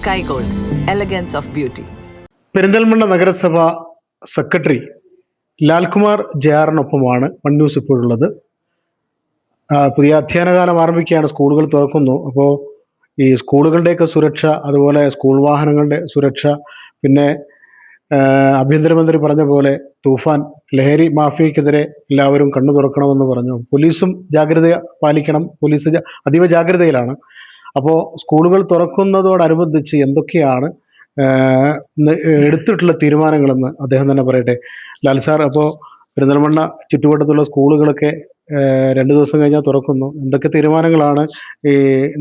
Sky Gold, elegance of beauty. Perinthalmanna നഗരസഭ secretary Lalkumar ജെആറിനൊപ്പമാണ് one news ഇപ്പോഴുള്ളത്. പുതിയ അധ്യയന കാലം ആരംഭിക്കുകയാണ്, സ്കൂളുകൾ തുറക്കുന്നു. അപ്പോൾ ഈ സ്കൂളുകളുടെയൊക്കെ സുരക്ഷ, അതുപോലെ സ്കൂൾ വാഹനങ്ങളുടെ സുരക്ഷ, പിന്നെ ആഭ്യന്തരമന്ത്രി പറഞ്ഞ പോലെ തൂഫാൻ ലഹരി മാഫിയക്കെതിരെ എല്ലാവരും കണ്ണു തുറക്കണമെന്ന് പറഞ്ഞു. പോലീസും ജാഗ്രത പാലിക്കണം, പോലീസ് അതീവ ജാഗ്രതയിലാണ്. അപ്പോൾ സ്കൂളുകൾ തുറക്കുന്നതോടനുബന്ധിച്ച് എന്തൊക്കെയാണ് എടുത്തിട്ടുള്ള തീരുമാനങ്ങളെന്ന് അദ്ദേഹം തന്നെ പറയട്ടെ. ലാൽ സാർ, അപ്പോൾ പെരിന്തൽമണ്ണ ചുറ്റുവട്ടത്തുള്ള സ്കൂളുകളൊക്കെ 2 ദിവസം കഴിഞ്ഞാൽ തുറക്കുന്നു. എന്തൊക്കെ തീരുമാനങ്ങളാണ്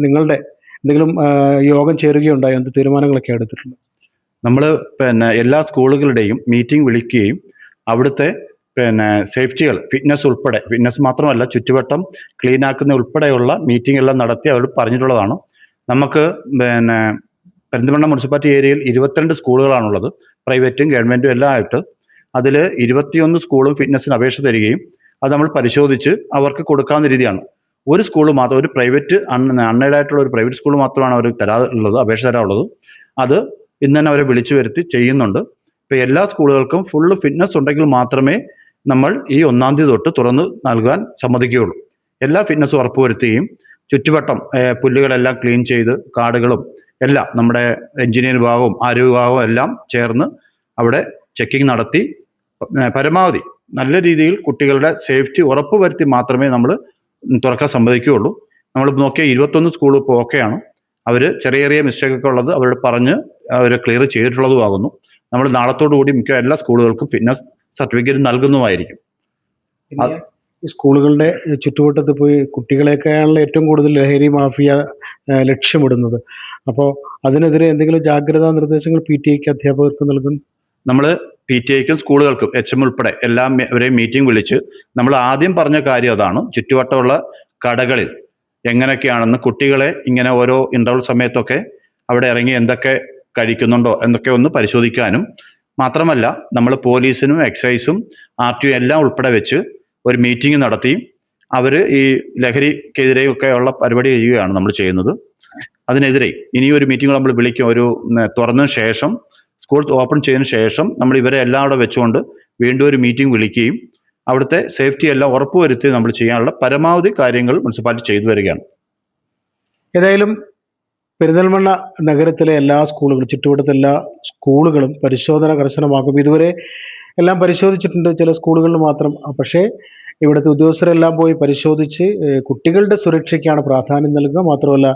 നിങ്ങളുടെ എന്തെങ്കിലും യോഗം ചേരുകയുണ്ടായി? എന്ത് തീരുമാനങ്ങളൊക്കെ എടുത്തിട്ടുണ്ട്? നമ്മൾ എല്ലാ സ്കൂളുകളുടെയും മീറ്റിംഗ് വിളിക്കുകയും അവിടുത്തെ സേഫ്റ്റികൾ, ഫിറ്റ്നസ് മാത്രമല്ല ചുറ്റുവട്ടം ക്ലീൻ ആക്കുന്ന ഉൾപ്പെടെയുള്ള മീറ്റിംഗ് എല്ലാം നടത്തി അവർ പറഞ്ഞിട്ടുള്ളതാണ്. നമുക്ക് പെരിന്തൽമണ്ണ മുനിസിപ്പാലിറ്റി ഏരിയയിൽ 22 സ്കൂളുകളാണുള്ളത്, പ്രൈവറ്റും ഗവൺമെൻറ്റും എല്ലാം ആയിട്ട്. അതിൽ 21 സ്കൂളും ഫിറ്റ്നസിന് അപേക്ഷ തരികയും അത് നമ്മൾ പരിശോധിച്ച് അവർക്ക് കൊടുക്കാവുന്ന രീതിയാണ്. ഒരു സ്കൂൾ മാത്രം, ഒരു പ്രൈവറ്റ് അൺഎയ്ഡഡ് ആയിട്ടുള്ള ഒരു പ്രൈവറ്റ് സ്കൂൾ മാത്രമാണ് അവർ തരാറുള്ളത്, അപേക്ഷ തരാറുള്ളത്. അത് ഇന്ന് തന്നെ അവരെ വിളിച്ചു വരുത്തി ചെയ്യുന്നുണ്ട്. ഇപ്പോൾ എല്ലാ സ്കൂളുകൾക്കും ഫുള്ള് ഫിറ്റ്നസ് ഉണ്ടെങ്കിൽ മാത്രമേ നമ്മൾ ഈ 1-ാം തീയതി തൊട്ട് തുറന്ന് നൽകാൻ സമ്മതിക്കുകയുള്ളൂ. എല്ലാ ഫിറ്റ്നസ്സും ഉറപ്പുവരുത്തുകയും ചുറ്റുവട്ടം പുല്ലുകളെല്ലാം ക്ലീൻ ചെയ്ത് കാടുകളും എല്ലാം നമ്മുടെ എഞ്ചിനീയർ വിഭാഗവും ആരോഗ്യ വിഭാഗവും എല്ലാം ചേർന്ന് അവിടെ ചെക്കിംഗ് നടത്തി പരമാവധി നല്ല രീതിയിൽ കുട്ടികളുടെ സേഫ്റ്റി ഉറപ്പുവരുത്തി മാത്രമേ നമ്മൾ തുറക്കാൻ സമ്മതിക്കുകയുള്ളൂ. നമ്മൾ നോക്കിയാൽ 21 സ്കൂൾ ഇപ്പോൾ ഓക്കെയാണ്. അവർ ചെറിയ ചെറിയ മിസ്റ്റേക്കൊക്കെ ഉള്ളത് അവരോട് പറഞ്ഞ് അവർ ക്ലിയർ ചെയ്തിട്ടുള്ളതുമാകുന്നു. നമ്മൾ നാളത്തോടു കൂടി മിക്ക എല്ലാ സ്കൂളുകൾക്കും ഫിറ്റ്നസ് സർട്ടിഫിക്കറ്റ് നൽകുന്നതുമായിരിക്കും. ഈ സ്കൂളുകളുടെ ചുറ്റുവട്ടത്ത് പോയി കുട്ടികളെയൊക്കെയാണല്ലോ ഏറ്റവും കൂടുതൽ ലഹരി മാഫിയ ലക്ഷ്യമിടുന്നത്. അപ്പോൾ അതിനെതിരെ എന്തെങ്കിലും ജാഗ്രതാ നിർദ്ദേശങ്ങൾ PTA അധ്യാപകർക്ക് നൽകുന്നു? നമ്മൾ PTA സ്കൂളുകൾക്കും HM ഉൾപ്പെടെ എല്ലാവരെയും മീറ്റിംഗ് വിളിച്ച് നമ്മൾ ആദ്യം പറഞ്ഞ കാര്യം അതാണ്. ചുറ്റുവട്ടമുള്ള കടകളിൽ എങ്ങനെയൊക്കെയാണെന്ന് കുട്ടികളെ ഇങ്ങനെ ഓരോ ഇൻ്റർവൽ സമയത്തൊക്കെ അവിടെ ഇറങ്ങി എന്തൊക്കെ കഴിക്കുന്നുണ്ടോ എന്നൊക്കെ ഒന്ന് പരിശോധിക്കാനും, മാത്രമല്ല നമ്മൾ പോലീസിനും എക്സൈസും RTO എല്ലാം ഉൾപ്പെടെ വെച്ച് ഒരു മീറ്റിംഗ് നടത്തി അവർ ഈ ലഹരിക്കെതിരെയൊക്കെ ഉള്ള പരിപാടി ചെയ്യുകയാണ് നമ്മൾ ചെയ്യുന്നത്. അതിനെതിരെ ഇനിയൊരു മീറ്റിംഗ് നമ്മൾ വിളിക്കും. ഒരു തുറന്ന ശേഷം, സ്കൂൾ ഓപ്പൺ ചെയ്തതിന് ശേഷം നമ്മൾ ഇവരെ എല്ലാം അവിടെ വെച്ചുകൊണ്ട് വീണ്ടും ഒരു മീറ്റിംഗ് വിളിക്കുകയും അവിടുത്തെ സേഫ്റ്റി എല്ലാം ഉറപ്പുവരുത്തി നമ്മൾ ചെയ്യാനുള്ള പരമാവധി കാര്യങ്ങൾ മുനിസിപ്പാലിറ്റി ചെയ്തു വരികയാണ്. ഏതായാലും പെരിന്തൽമണ്ണ നഗരത്തിലെ എല്ലാ സ്കൂളുകളും, ചുറ്റുവട്ടത്തെ എല്ലാ സ്കൂളുകളും പരിശോധന കർശനമാക്കും. ഇതുവരെ എല്ലാം പരിശോധിച്ചിട്ടുണ്ട്, ചില സ്കൂളുകളിൽ മാത്രം. പക്ഷേ ഇവിടുത്തെ ഉദ്യോഗസ്ഥരെല്ലാം പോയി പരിശോധിച്ച് കുട്ടികളുടെ സുരക്ഷയ്ക്കാണ് പ്രാധാന്യം നൽകുക. മാത്രമല്ല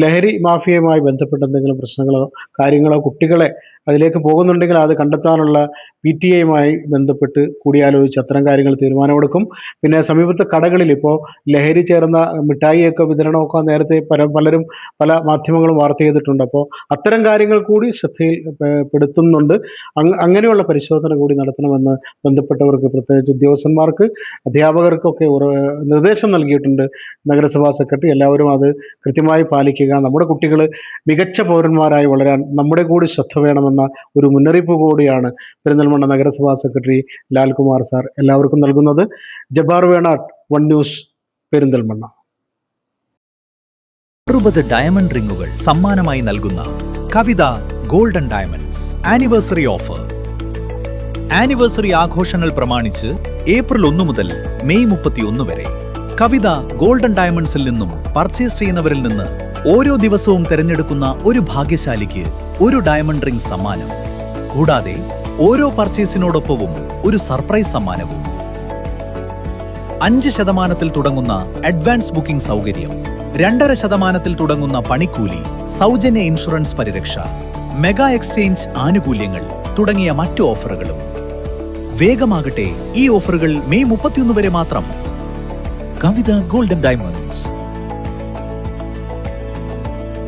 ലഹരി മാഫിയയുമായി ബന്ധപ്പെട്ട എന്തെങ്കിലും പ്രശ്നങ്ങളോ കാര്യങ്ങളോ കുട്ടികളെ അതിലേക്ക് പോകുന്നുണ്ടെങ്കിൽ അത് കണ്ടെത്താനുള്ള PTA ബന്ധപ്പെട്ട് കൂടിയാലോചിച്ച് അത്തരം കാര്യങ്ങൾ തീരുമാനമെടുക്കും. പിന്നെ സമീപത്തെ കടകളിൽ ഇപ്പോൾ ലഹരി ചേർന്ന മിഠായിയൊക്കെ വിതരണമൊക്കെ നേരത്തെ പലരും പല മാധ്യമങ്ങളും വാർത്ത ചെയ്തിട്ടുണ്ട്. അപ്പോൾ അത്തരം കാര്യങ്ങൾ കൂടി ശ്രദ്ധയിൽപ്പെടുത്തുന്നുണ്ട്. അങ്ങനെയുള്ള പരിശോധന കൂടി നടത്തണമെന്ന് ബന്ധപ്പെട്ടവർക്ക്, പ്രത്യേകിച്ച് ഉദ്യോഗസ്ഥന്മാർക്ക്, അധ്യാപകർക്കൊക്കെ നിർദ്ദേശം നൽകിയിട്ടുണ്ട് നഗരസഭാ സെക്രട്ടറി. എല്ലാവരും അത് കൃത്യമായി പാലിക്കുക. നമ്മുടെ കുട്ടികൾ മികച്ച പൗരന്മാരായി വളരാൻ നമ്മുടെ കൂടി ശ്രദ്ധ വേണമെന്ന ഒരു മുന്നറിയിപ്പ് കൂടിയാണ് പെരിന്തൽമണ്ണ നഗരസഭാ സെക്രട്ടറി ലാൽകുമാർ സാർ എല്ലാവർക്കും നൽകുന്നത്. Jabbar Venatt, one news, Perinthalmanna. 60 diamond റിങ്ങുകൾ സമ്മാനമായി നൽകുന്ന Kavitha golden diamonds anniversary offer. Anniversary ആഘോഷങ്ങൾ പ്രമാണിച്ച് ഏപ്രിൽ 1 മുതൽ മെയ് 31 വരെ കവിത ഗോൾഡൻ ഡയമണ്ട്സിൽ നിന്നും പർച്ചേസ് ചെയ്യുന്നവരിൽ നിന്ന് ഓരോ ദിവസവും തിരഞ്ഞെടുക്കുന്ന ഒരു ഭാഗ്യശാലിക്ക് ഒരു ഡയമണ്ട് റിംഗ് സമ്മാനം. കൂടാതെ ഓരോ പർച്ചേസിനോടൊപ്പവും ഒരു സർപ്രൈസ് സമ്മാനവും. 5% തുടങ്ങുന്ന അഡ്വാൻസ് ബുക്കിംഗ് സൗകര്യം, 2.5% തുടങ്ങുന്ന പണിക്കൂലി, സൗജന്യ ഇൻഷുറൻസ് പരിരക്ഷ, മെഗാ എക്സ്ചേഞ്ച് ആനുകൂല്യങ്ങൾ തുടങ്ങിയ മറ്റു ഓഫറുകളും. വേഗമാകട്ടെ, ഈ ഓഫറുകൾ മെയ് 31 വരെ മാത്രം. കവിത ഗോൾഡൻ ഡയമണ്ട്സ്.